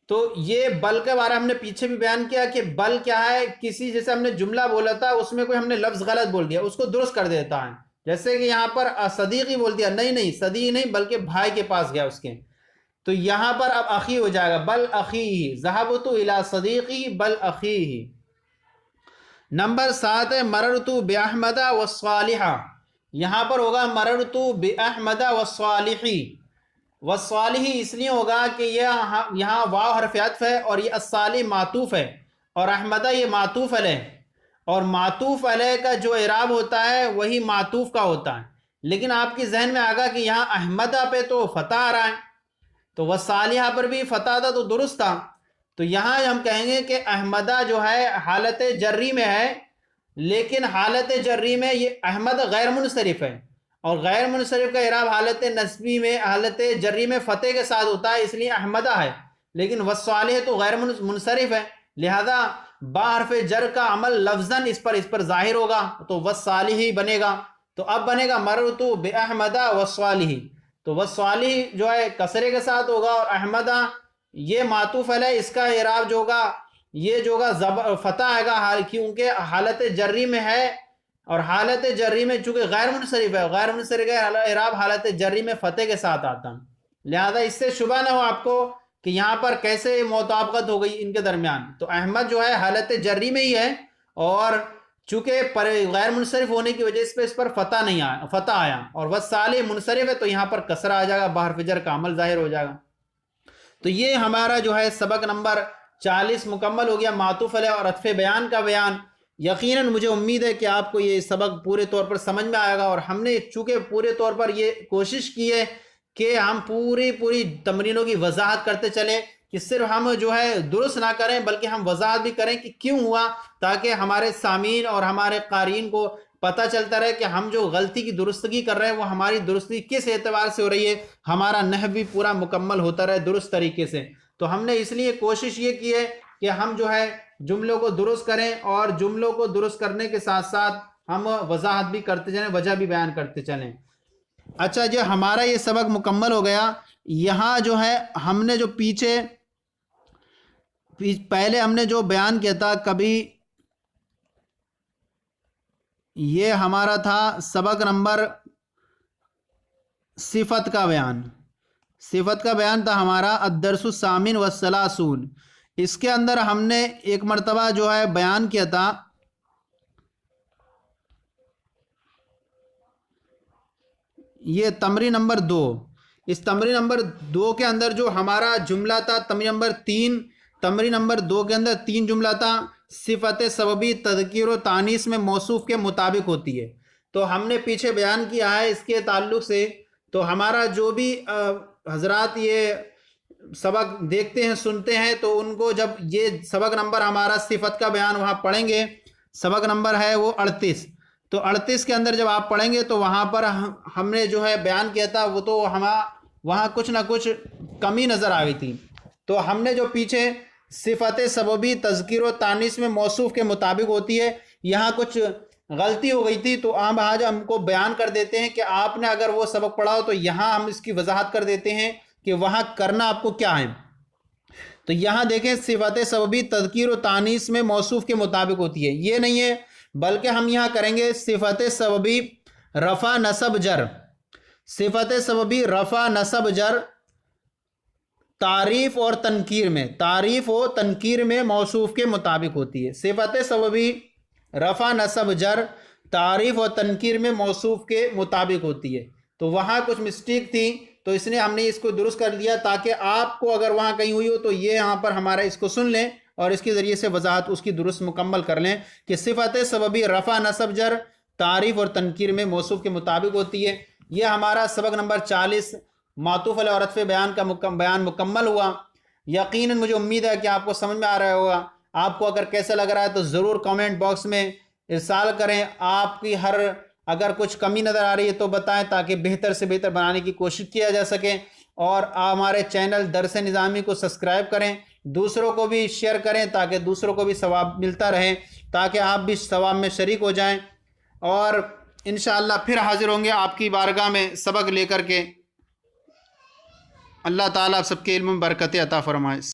تو یہ بل کے بارے ہم نے پیچھے بھی بیان کیا کہ بل کیا ہے، کسی جیسے ہم نے جملہ بولا تھا اس میں کوئی ہم نے لفظ غلط بول دیا اس کو درست کر دیتا ہے، جیسے کہ یہاں پر صدیقی بول دیا، نہیں صدیق نہیں بلکہ بھائی کے پاس گیا اس کے، تو یہاں پر اب اخی ہو جائے گا بل اخی، ذهبت الى صدیقی بل اخی۔ نمبر 7 ہے مررت باحمد والصالح، یہاں پر ہوگا مررت باحمد والصالح، والصالح اس لیے ہوگا کہ یہاں واو حرف عطف ہے، اور یہ الصالح معطوف ہے، اور احمدہ یہ معطوف علیہ، اور معطوف علیہ کا جو اعراب ہوتا ہے وہی معطوف کا ہوتا ہے، لیکن آپ کی ذہن میں آگا کہ یہاں احمدہ پہ تو فتح آ رہا ہے، تو والصالحہ پر بھی فتح تھا تو درست تھا، تو یہاں ہم کہیں گے کہ احمدہ جو ہے حالت جری میں ہے، لیکن حالت جری میں یہ احمد غیر منصرف ہے، اور غیر منصرف کا اعراب حالت نصبی میں حالت جری میں فتح کے ساتھ ہوتا ہے، اس لیے احمدہ ہے، لیکن والصالح تو غیر منصرف ہے، لہذا با حرف جر کا عمل لفظاً اس پر ظاہر ہوگا، تو والصالح ہی بنے گا، تو اب بنے گا مررت باحمد والصالح، تو والصالح جو ہے کسرے کے ساتھ ہوگا، اور احمدہ یہ معطوف علیہ اس کا اعراب جو ہوگا یہ جو ہوگا فتح آئے گا، کیونکہ حالت جری میں ہے، اور حالت جری میں چونکہ غیر منصرف ہے، غیر منصرف کا اعراب حالت جری میں فتح کے ساتھ آتا، لہذا اس سے شبہ نہ ہو آپ کو کہ یہاں پر کیسے مطابقت ہو گئی ان کے درمیان. تو احمد جو ہے حالت جری میں ہی ہے، اور چونکہ غیر منصرف ہونے کی وجہ سے اس پر فتح نہیں آیا، فتح آیا، اور والصالح منصرف ہے تو یہاں پر کسرہ آ جائے گا، بحرف جر کا عمل ظاہر ہو جائے گا. تو یہ ہمارا جو ہے سبق نمبر 40 مکمل ہو گیا، معطوف علیہ اور عطف بیان کا بیان. یقیناً مجھے امید ہے کہ آپ کو یہ سبق پورے طور پر سمجھ میں آئے گا، اور ہم نے چونکہ پورے طور پر یہ کوشش کی ہے کہ ہم پوری تمرینوں کی وضاحت کرتے چلیں، کہ صرف ہم جو ہے درست نہ کریں بلکہ ہم وضاحت بھی کریں کہ کیوں ہوا، تاکہ ہمارے سامعین اور ہمارے قارئین کو پتہ چلتا رہے کہ ہم جو غلطی کی درستگی کر رہے ہیں وہ ہماری درستگی کس اعتبار سے ہو رہی ہے، ہمارا نحو بھی پورا مکمل ہوتا رہے درست طریقے سے. تو ہم نے اس لیے کوشش یہ کی ہے کہ ہم جو ہے جملوں کو درست کریں، اور جملوں کو درست کرنے کے ساتھ ساتھ ہم وضاحت بھی کرتے چلیں، وجہ بھی بیان کرتے چلیں. اچھا جو ہمارا یہ سبق مکمل ہو گیا. یہاں جو ہے ہم نے جو پہلے ہم نے جو بیان کیا تھا، کبھی یہ ہمارا تھا سبق نمبر صفت کا بیان. صفت کا بیان تھا ہمارا الدرس الثامن والثلاثون. اس کے اندر ہم نے ایک مرتبہ جو ہے بیان کیا تھا یہ تمرین نمبر 2. اس تمرین نمبر 2 کے اندر جو ہمارا جملہ تھا تمرین نمبر 3، تمرین نمبر 2 کے اندر 3 جملہ تھا، صفت سببی تذکیر و تانیث میں موصوف کے مطابق ہوتی ہے. تو ہم نے پیچھے بیان کیا ہے اس کے تعلق سے. تو ہمارا جو بھی حضرات یہ سبق دیکھتے ہیں سنتے ہیں، تو ان کو جب یہ سبق نمبر ہمارا صفت کا بیان وہاں پڑھیں گے، سبق نمبر ہے وہ 38. تو 38 کے اندر جب آپ پڑھیں گے تو وہاں پر ہم نے جو ہے بیان کیا تھا وہ تو وہاں کچھ نہ کچھ کمی نظر آ گئی تھی. تو ہم نے جو پیچھے صفت سببی تذکیر و تانیث میں موصوف کے مطابق ہوتی ہے، یہاں کچھ غلطی ہو گئی تھی. تو آج ہم کو بیان کر دیتے ہیں کہ آپ نے اگر وہ سبق پڑھا ہو تو یہاں ہم اس کی وضاحت کر دیتے ہیں کہ وہاں کرنا آپ کو کیا ہے. تو یہاں دیکھیں صفت سببی تذکیر و تانیث میں موصوف کے مطابق ہوتی ہے، یہ نہیں ہے، بلکہ ہم یہاں کریں گے صفت سببی رفع نصب جر. صفت سببی رفع نصب جر تعریف اور تنکیر میں موصوف کے مطابق ہوتی ہے. صفت سببی رفع نصب جر تعریف اور تنکیر میں موصوف کے مطابق ہوتی ہے. تو وہاں کچھ مسٹیک تھی، تو اس نے ہم نے اس کو درست کر دیا تاکہ آپ کو اگر وہاں کہیں ہوئی ہو تو یہ یہاں پر ہمارا اس کو سن لیں اور اس کے ذریعے سے وضاحت اس کی درست مکمل کر لیں کہ صفت سببی رفع نصب جر تعریف اور تنکیر میں موصوف کے مطابق ہوتی ہے. یہ ہمارا سبق نمبر 40 معطوف علیہ اور عطف بیان کا بیان مکمل ہوا. یقیناً مجھے امید ہے کہ آپ کو سمجھ میں آ رہا ہوگا. آپ کو اگر کیسا لگ رہا ہے تو ضرور کامنٹ باکس میں ارسال کریں. آپ کی اگر کچھ کمی نظر آ رہی ہے تو بتائیں تاکہ بہتر سے بہتر بنانے کی کوشش کیا جا سکے. اور ہمارے چینل درس نظامی کو سبسکرائب کریں، دوسروں کو بھی شیئر کریں تاکہ دوسروں کو بھی ثواب ملتا رہے، تاکہ آپ بھی ثواب میں شریک ہو جائیں. اور انشاءاللہ پھر حاضر ہوں گے آپ کی بارگاہ میں سبق لے کر کے. اللہ تعالیٰ آپ سب کے علم میں برکت عطا فرمائے.